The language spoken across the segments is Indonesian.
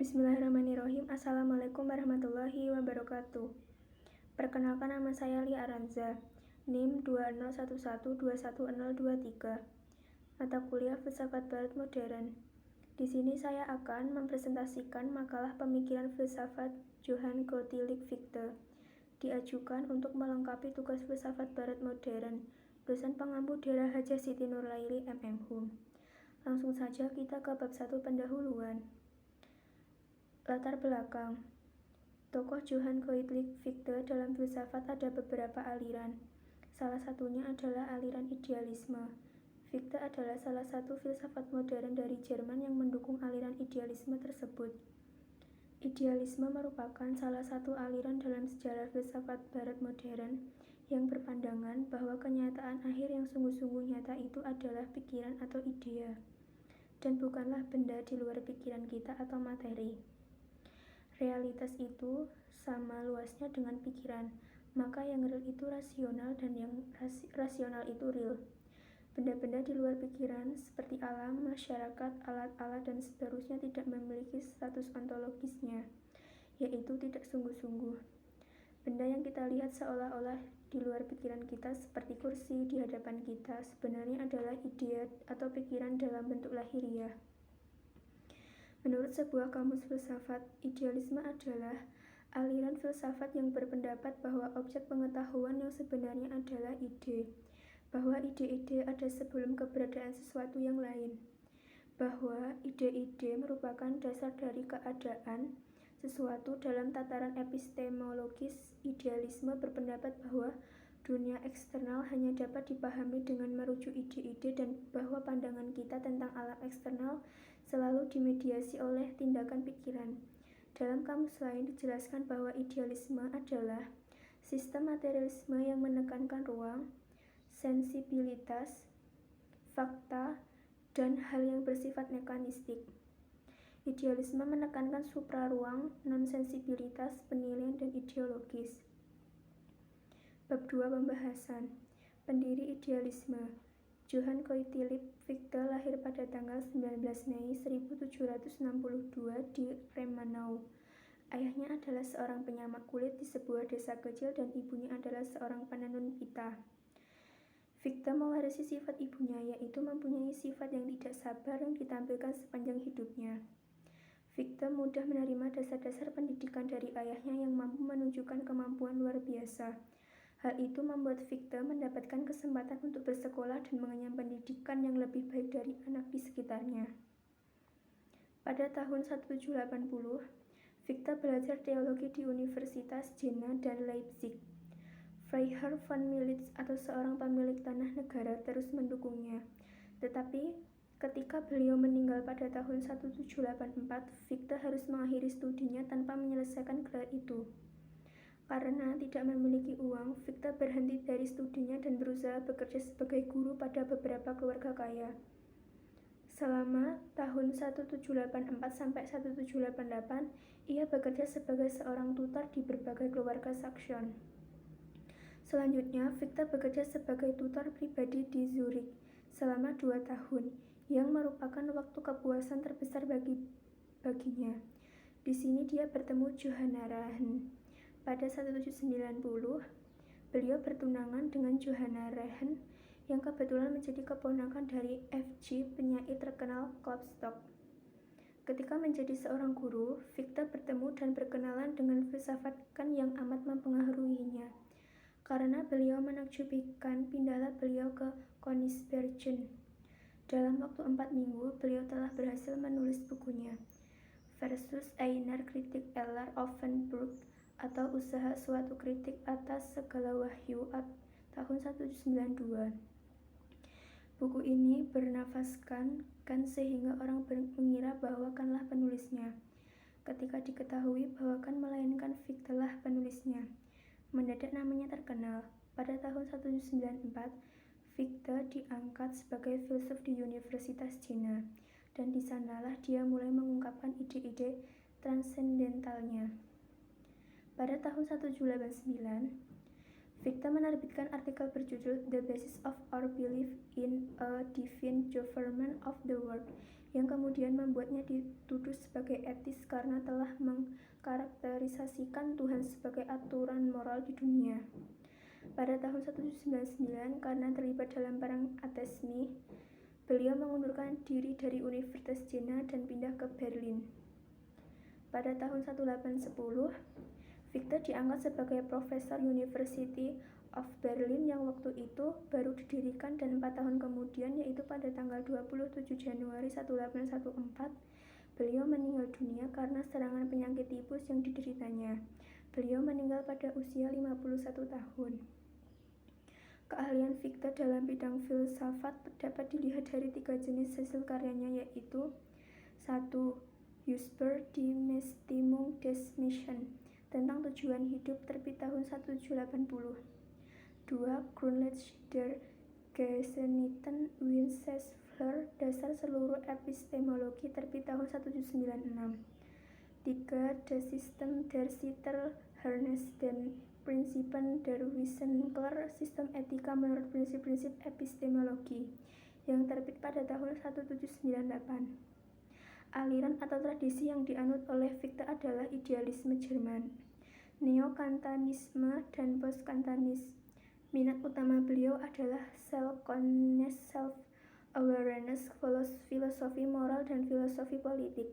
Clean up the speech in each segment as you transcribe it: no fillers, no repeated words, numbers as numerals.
Bismillahirrahmanirrahim. Assalamualaikum warahmatullahi wabarakatuh. Perkenalkan, nama saya Lia Aranza, NIM 2011211023, mata kuliah Filsafat Barat Modern. Di sini saya akan mempresentasikan makalah pemikiran filsafat Johann Gottlieb Fichte, diajukan untuk melengkapi tugas filsafat Barat Modern, dosen pengampu Daerah Hajah Siti Nurlaili MM.Hum. Langsung saja kita ke bab 1 pendahuluan. Latar belakang. Tokoh Johann Gottlieb Fichte dalam filsafat ada beberapa aliran. Salah satunya adalah aliran idealisme. Fichte adalah salah satu filsafat modern dari Jerman yang mendukung aliran idealisme tersebut. Idealisme merupakan salah satu aliran dalam sejarah filsafat barat modern yang berpandangan bahwa kenyataan akhir yang sungguh-sungguh nyata itu adalah pikiran atau idea, dan bukanlah benda di luar pikiran kita atau materi. Realitas itu sama luasnya dengan pikiran, maka yang real itu rasional dan yang rasional itu real. Benda-benda di luar pikiran seperti alam, masyarakat, alat-alat, dan seterusnya tidak memiliki status ontologisnya, yaitu tidak sungguh-sungguh. Benda yang kita lihat seolah-olah di luar pikiran kita seperti kursi di hadapan kita sebenarnya adalah ide atau pikiran dalam bentuk lahiriah. Menurut sebuah kamus filsafat, idealisme adalah aliran filsafat yang berpendapat bahwa objek pengetahuan yang sebenarnya adalah ide, bahwa ide-ide ada sebelum keberadaan sesuatu yang lain, bahwa ide-ide merupakan dasar dari keadaan sesuatu. Dalam tataran epistemologis, idealisme berpendapat bahwa dunia eksternal hanya dapat dipahami dengan merujuk ide-ide dan bahwa pandangan kita tentang alam eksternal selalu dimediasi oleh tindakan pikiran. Dalam kamus lain dijelaskan bahwa idealisme adalah sistem materialisme yang menekankan ruang, sensibilitas, fakta, dan hal yang bersifat mekanistik. Idealisme menekankan supraruang, non-sensibilitas, penilaian, dan ideologis. Bab 2 pembahasan. Pendiri idealisme. Johann Gottlieb Fichte lahir pada tanggal 19 Mei 1762 di Remenau. Ayahnya adalah seorang penyamak kulit di sebuah desa kecil dan ibunya adalah seorang penenun pita. Fichte mewarisi sifat ibunya, yaitu mempunyai sifat yang tidak sabar yang ditampilkan sepanjang hidupnya. Fichte mudah menerima dasar-dasar pendidikan dari ayahnya yang mampu menunjukkan kemampuan luar biasa. Hal itu membuat Fichte mendapatkan kesempatan untuk bersekolah dan mengenyam pendidikan yang lebih baik dari anak di sekitarnya. Pada tahun 1780, Fichte belajar teologi di Universitas Jena dan Leipzig. Freiherr von Militz atau seorang pemilik tanah negara terus mendukungnya. Tetapi ketika beliau meninggal pada tahun 1784, Fichte harus mengakhiri studinya tanpa menyelesaikan gelar itu. Karena tidak memiliki uang, Fichte berhenti dari studinya dan berusaha bekerja sebagai guru pada beberapa keluarga kaya. Selama tahun 1784 sampai 1788, ia bekerja sebagai seorang tutor di berbagai keluarga Saxon. Selanjutnya, Fichte bekerja sebagai tutor pribadi di Zurich selama 2 tahun, yang merupakan waktu kepuasan terbesar baginya. Di sini dia bertemu Johanna Rahen. Pada 1790, beliau bertunangan dengan Johanna Rahen yang kebetulan menjadi keponakan dari F.G. penyair terkenal Klopstock. Ketika menjadi seorang guru, Fichte bertemu dan berkenalan dengan filsafat Kant yang amat mempengaruhinya. Karena beliau menakjubkan, pindahlah beliau ke Königsbergen. Dalam waktu 4 minggu, beliau telah berhasil menulis bukunya, Versus einer Kritik aller Offenburg, atau Usaha Suatu Kritik Atas Segala Wahyu, tahun 1792. Buku ini bernafaskan Kant sehingga orang mengira bahwa Kantlah penulisnya. Ketika diketahui bahwa Kant melainkan Fichte lah penulisnya, mendadak namanya terkenal. Pada tahun 1794, Fichte diangkat sebagai filsuf di Universitas Jena, dan di sanalah dia mulai mengungkapkan ide-ide transendentalnya. Pada tahun 1789, Fichte menerbitkan artikel berjudul The Basis of Our Belief in a Divine Government of the World, yang kemudian membuatnya dituduh sebagai etis karena telah mengkarakterisasikan Tuhan sebagai aturan moral di dunia. Pada tahun 1799, karena terlibat dalam perang Ateisme, beliau mengundurkan diri dari Universitas Jena dan pindah ke Berlin. Pada tahun 1810, Fichte diangkat sebagai profesor University of Berlin yang waktu itu baru didirikan, dan 4 tahun kemudian, yaitu pada tanggal 27 Januari 1814, beliau meninggal dunia karena serangan penyakit tipus yang dideritanya. Beliau meninggal pada usia 51 tahun. Keahlian Fichte dalam bidang filsafat dapat dilihat dari 3 jenis hasil karyanya, yaitu 1. Über die Bestimmung des Menschen, tentang tujuan hidup, terbit tahun 1780. 2. Grundlage der gesamten Wissenschaft, dasar seluruh epistemologi, terbit tahun 1796. 3. Das System der Zitterharnis den Prinzipien der Wissenschaft, sistem etika menurut prinsip-prinsip epistemologi, yang terbit pada tahun 1798. Aliran atau tradisi yang dianut oleh Fichte adalah idealisme Jerman, neo-kantanisme, dan post-kantanisme. Minat utama beliau adalah self-consciousness, self-awareness, filosofi moral, dan filosofi politik.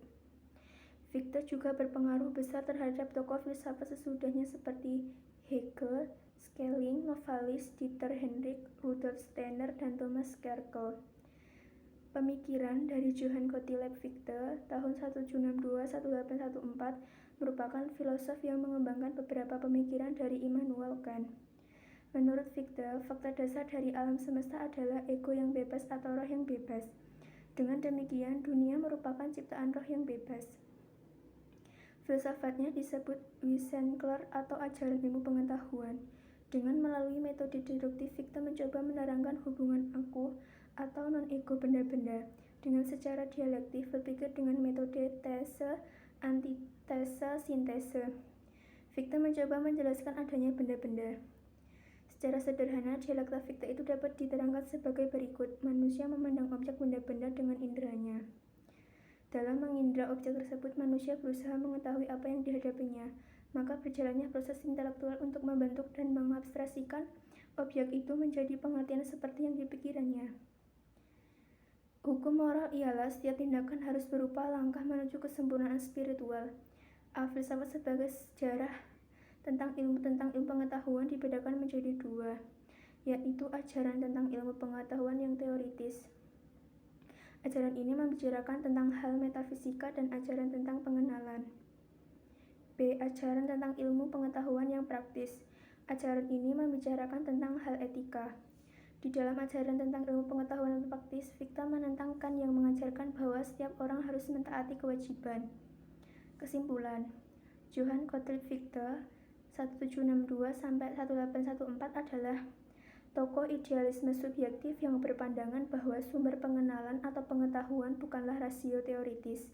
Fichte juga berpengaruh besar terhadap tokoh filsafat sesudahnya seperti Hegel, Schelling, Novalis, Dieter Heinrich, Rudolf Steiner, dan Thomas Kerkel. Pemikiran dari Johann Gottlieb Fichte tahun 1762-1814 merupakan filosof yang mengembangkan beberapa pemikiran dari Immanuel Kant. Menurut Fichte, fakta dasar dari alam semesta adalah ego yang bebas atau roh yang bebas. Dengan demikian, dunia merupakan ciptaan roh yang bebas. Filsafatnya disebut Wissenschaft atau ajaran ilmu pengetahuan. Dengan melalui metode deduktif, Fichte mencoba menerangkan hubungan aku atau non-ego benda-benda. Dengan secara dialektif, berpikir dengan metode tese, antitese, sintese. Fichte mencoba menjelaskan adanya benda-benda. Secara sederhana, dialektika Fichte itu dapat diterangkan sebagai berikut. Manusia memandang objek benda-benda dengan inderanya. Dalam mengindra objek tersebut, manusia berusaha mengetahui apa yang dihadapinya. Maka berjalannya proses intelektual untuk membentuk dan mengabstraksikan objek itu menjadi pengertian seperti yang dipikirannya. Hukum moral ialah setiap tindakan harus berupa langkah menuju kesempurnaan spiritual. Filsafat sebagai sejarah tentang ilmu pengetahuan dibedakan menjadi 2, yaitu ajaran tentang ilmu pengetahuan yang teoritis. Ajaran ini membicarakan tentang hal metafisika, dan ajaran tentang pengenalan. B. Ajaran tentang ilmu pengetahuan yang praktis. Ajaran ini membicarakan tentang hal etika. Di dalam ajaran tentang ilmu pengetahuan yang praktis, Fichte menentang Kant yang mengajarkan bahwa setiap orang harus mentaati kewajiban. Kesimpulan, Johann Gottlieb Fichte 1762-1814 adalah tokoh idealisme subjektif yang berpandangan bahwa sumber pengenalan atau pengetahuan bukanlah rasio teoritis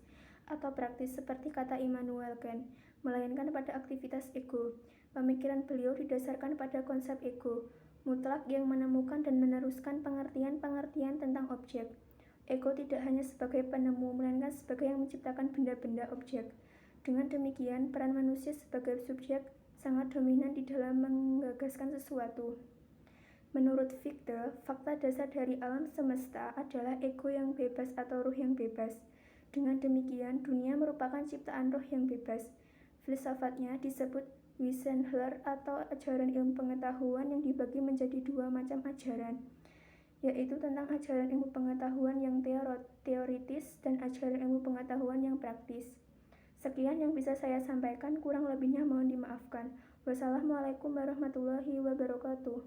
atau praktis seperti kata Immanuel Kant, melainkan pada aktivitas ego. Pemikiran beliau didasarkan pada konsep ego mutlak yang menemukan dan meneruskan pengertian-pengertian tentang objek. Ego tidak hanya sebagai penemu, melainkan sebagai yang menciptakan benda-benda objek. Dengan demikian, peran manusia sebagai subjek sangat dominan di dalam menggagaskan sesuatu. Menurut Fichte, fakta dasar dari alam semesta adalah ego yang bebas atau ruh yang bebas. Dengan demikian, dunia merupakan ciptaan roh yang bebas. Filsafatnya disebut Wissenschaft atau ajaran ilmu pengetahuan yang dibagi menjadi 2 macam ajaran, yaitu tentang ajaran ilmu pengetahuan yang teoritis dan ajaran ilmu pengetahuan yang praktis. Sekian yang bisa saya sampaikan, kurang lebihnya mohon dimaafkan. Wassalamualaikum warahmatullahi wabarakatuh.